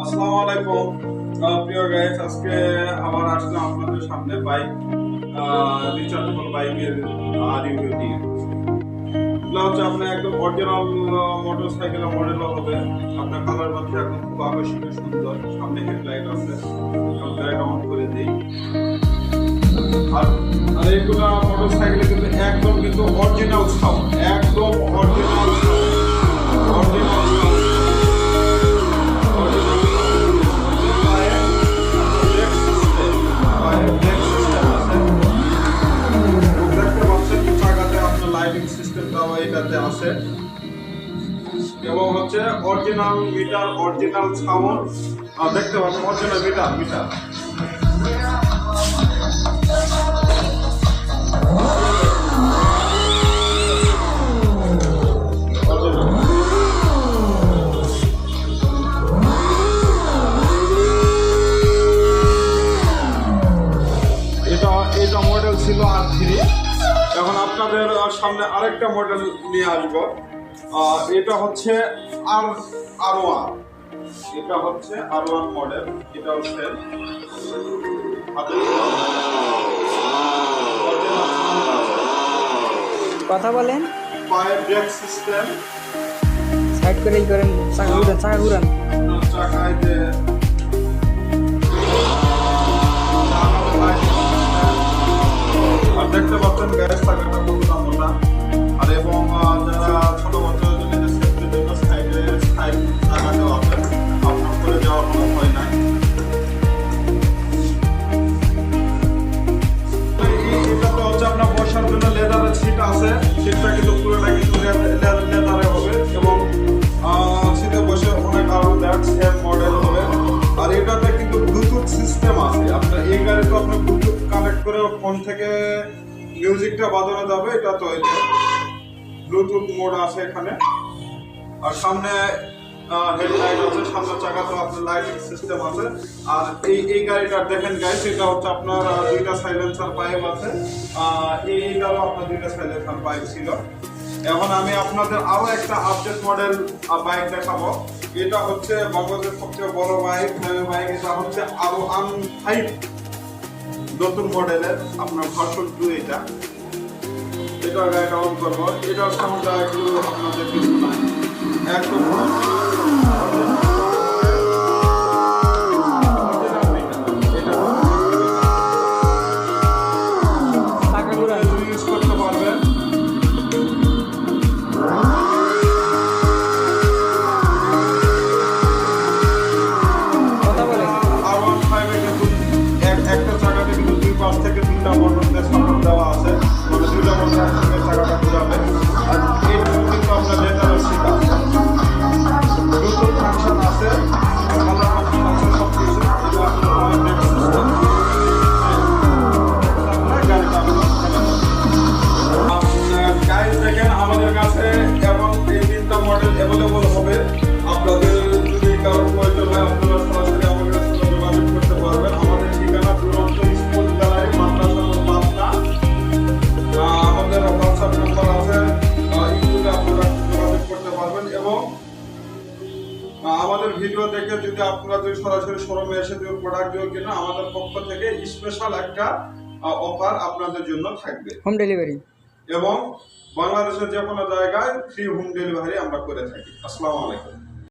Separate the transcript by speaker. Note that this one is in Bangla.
Speaker 1: আসসালামু আলাইকুম প্রিয় গাইস, আজকে আবার আসলাম আপনাদের সামনে বাইক রিচার্জেবল বাইকের রিভিউ নিয়ে। এগুলো হচ্ছে আপনার একদম অরিজিনাল মোটরসাইকেলের মডেল হবে। আপনার কালার মধ্যে একদম খুব আকর্ষণীয় সুন্দর, সামনে হেডলাইট আছে, লাইট অন করে দিই। আর আর এগুলো মোটরসাইকেলে কিন্তু একদম কিন্তু অরিজিনাল সাউন্ড, একদম অরিজিনাল অরিজিনাল এটাতে আছে এবং হচ্ছে অরিজিনাল মিটার, অরিজিনাল সাউন্ড দেখতে পাচ্ছেন, অরিজিনাল মিটার এটা মডেল ছিল R3। এখন আপনাদের সামনে আরেকটা মডেল নিয়ে আসবো। এটা হচ্ছে R1, এটা হচ্ছে R1 মডেল। এটা হচ্ছে
Speaker 2: কথা বলেন,
Speaker 1: পায়ের ব্রেক সিস্টেম,
Speaker 2: সাইড করেই করেন, চাকা ঘুরান
Speaker 1: চাকায় যে দেখতে পাচ্ছেন গ্যাস থাকাটা বললাম না। আর এবং যারা ছোট বাচ্চাদের জন্য যে সেফটির জন্য সাইডে চাকা দেওয়া আছে, আপনার করে যাওয়ার কোনো ভয় নাই। এটাতে হচ্ছে আপনার বসার জন্য লেদারের সিট আছে, সিটটা কিন্তু পুরোটা কিন্তু লেদারে হবে এবং সিটে বসে অনেক আরামদায়ক সেম মডেল হবে। আর এটাতে কিন্তু ব্লুটুথ সিস্টেম আছে। আপনার এই গাড়িতে আপনার ব্লুটুথ কানেক্ট করে ফোন থেকে মিউজিকটা বাজানো যাবে। এটা তো এই যে ব্লুটুথ মোড আছে এখানে। আর সামনে হেডলাইট আছে, সামনে চাকাতেও আপনার লাইটিং সিস্টেম আছে। আর এই গাড়িটা দেখেন গাইস, এটা হচ্ছে আপনার দুইটা সাইলেন্সার পাইপ আছে। এইটারও আপনার দুইটা সাইলেন্সার পাইপ ছিল। এখন আমি আপনাদের আরো একটা আপডেট মডেল বাইক দেখাবো। এটা হচ্ছে বাংলাদেশের সবচেয়ে বড় বাইক, এটা হচ্ছে R1 5 নতুন মডেলের আপনার ভার্সন 2। এটা গাড়িটা অন করবো। এটার সাউন্ডটা একটু আপনাদের কিছু নাই, একদম ইউজ করতে পারবেন। R1 5 কিন্তু একটা চাকাতে কিন্তু দুই পাশ থেকে দুইটা বর্ণনের সাপোর্ট দেওয়া আছে, মানে দুইটা বর্ণনের সঙ্গে চাকাটা ঘুরাবে। আর এইটা কিন্তু আপনার লেদারের সিট আছে, ব্লুটুথ ফাংশন আছে, কালার অপশন আছে, সব কিছু। এটা আপনার ব্রেক সিস্টেম। গাইস দেখেন, আমাদের কাছে এবং এই তিনটা মডেল অ্যাভেলেবল হবে। আপনাদের যদি কারোর প্রয়োজন হয়, আপনারা সরাসরি আমাদের সাথে যোগাযোগ করতে পারবেন। আমাদের ঠিকানা দুরন্ত স্কুল গ্যালারি, মাদ্রাসা পাবনা। আমাদের হোয়াটসঅ্যাপ নাম্বার আছে, ইউটিউবে আপনারা যোগাযোগ করতে পারবেন। এবং আমাদের ভিডিও দেখে যদি আপনারা যদি সরাসরি শোরুমে এসে যদি প্রোডাক্ট কিনা, আমাদের পক্ষ থেকে স্পেশাল একটা অফার আপনাদের জন্য থাকবে,
Speaker 2: হোম ডেলিভারি।
Speaker 1: এবং বাংলাদেশের যে কোনো জায়গায় ফ্রি হোম ডেলিভারি আমরা করে থাকি। আসসালামু আলাইকুম।